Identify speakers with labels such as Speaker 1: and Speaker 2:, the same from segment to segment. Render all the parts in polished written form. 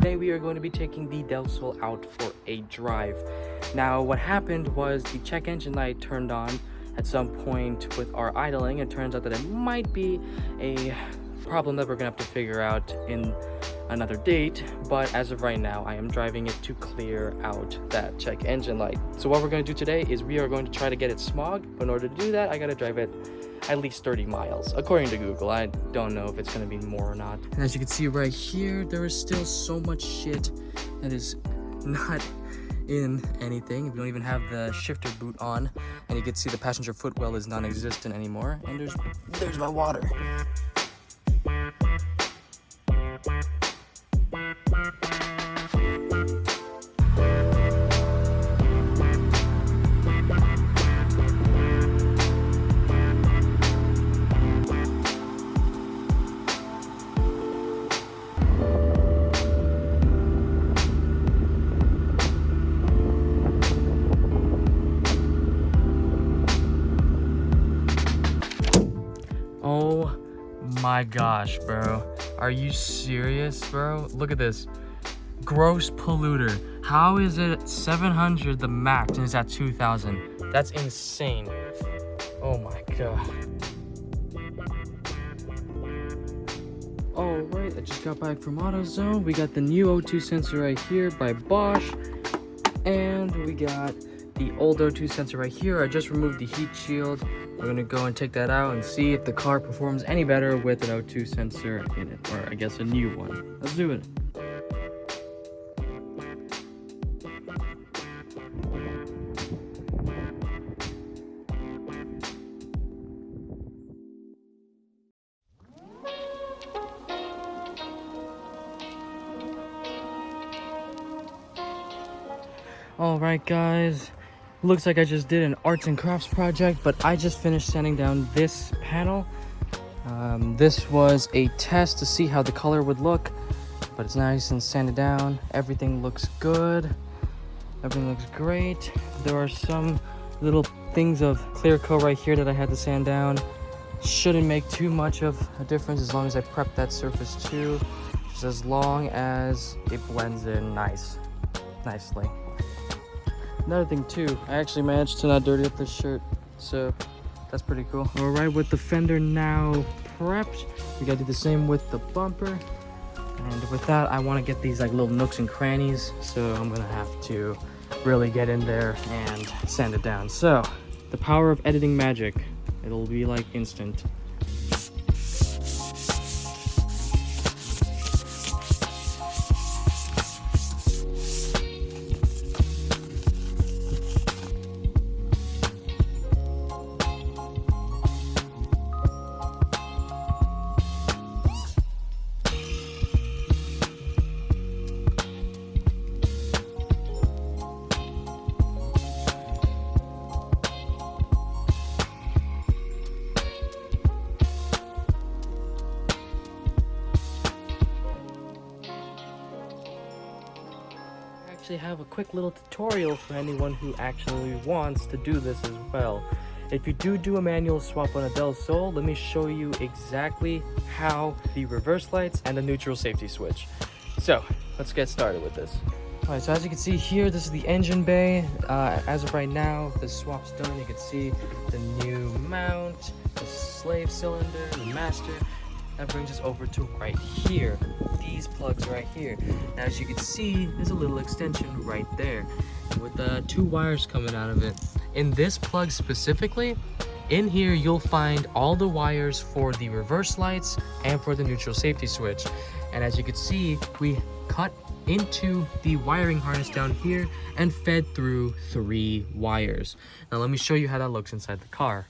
Speaker 1: today we are going to be taking the Del Sol out for a drive. Now what happened was the check engine light turned on at some point with our idling. It turns out that it might be a problem that we're gonna have to figure out in another date, but as of right now I am driving it to clear out that check engine light. So what we're going to do today is we are going to try to get it smog, but in order to do that I gotta drive it at least 30 miles according to Google. I don't know if it's going to be more or not. And as you can see right here, there is still so much shit that is not in anything. We don't even have the shifter boot on, and you can see the passenger footwell is non-existent anymore. And there's my water. Oh my gosh, bro. Are you serious, bro? Look at this. Gross polluter. How is it at 700 the max and it's at 2000? That's insane. Oh my god. Alright, I just got back from AutoZone. We got the new O2 sensor right here by Bosch. And we got the old O2 sensor right here. I just removed the heat shield. We're gonna go and take that out and see if the car performs any better with an O2 sensor in it, or I guess a new one. Let's do it. All right, guys. Looks like I just did an arts and crafts project, but I just finished sanding down this panel. This was a test to see how the color would look, but it's nice and sanded down. Everything looks good. Everything looks great. There are some little things of clear coat right here that I had to sand down. Shouldn't make too much of a difference as long as I prep that surface too, just as long as it blends in nicely. Another thing too, I actually managed to not dirty up this shirt, so that's pretty cool. All right, with the fender now prepped, we gotta do the same with the bumper. And with that, I wanna get these like little nooks and crannies, so I'm gonna have to really get in there and sand it down. So, the power of editing magic, it'll be like instant. Actually have a quick little tutorial for anyone who actually wants to do this as well. If you do a manual swap on a Del Sol, let me show you exactly how the reverse lights and the neutral safety switch. So let's get started with this. All right, so as you can see here, this is the engine bay. As of right now, the swap's done. You can see the new mount, the slave cylinder, the master. That brings us over to right here, these plugs right here. Now as you can see, there's a little extension right there with two wires coming out of it. In this plug specifically, in here you'll find all the wires for the reverse lights and for the neutral safety switch. And as you can see, we cut into the wiring harness down here and fed through 3 wires. Now let me show you how that looks inside the car.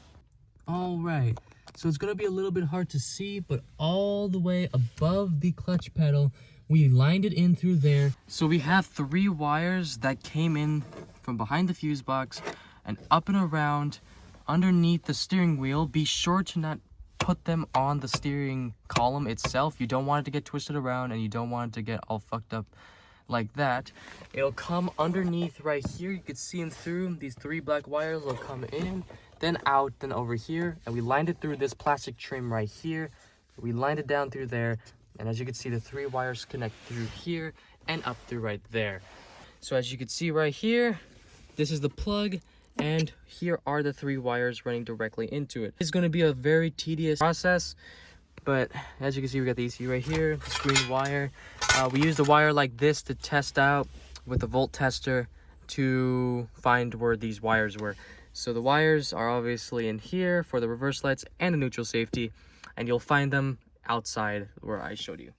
Speaker 1: All right. So it's gonna be a little bit hard to see, but all the way above the clutch pedal, we lined it in through there. So we have 3 wires that came in from behind the fuse box and up and around underneath the steering wheel. Be sure to not put them on the steering column itself. You don't want it to get twisted around and you don't want it to get all fucked up like that. It'll come underneath right here. You can see them through. These 3 black wires will come in, then out, then over here, and we lined it through this plastic trim right here. We lined it down through there, and as you can see, the 3 wires connect through here and up through right there. So as you can see right here, this is the plug, and here are the 3 wires running directly into it. It's going to be a very tedious process, but as you can see, we got the ECU right here, the screen wire. We used a wire like this to test out with a volt tester to find where these wires were. So the wires are obviously in here for the reverse lights and the neutral safety, and you'll find them outside where I showed you.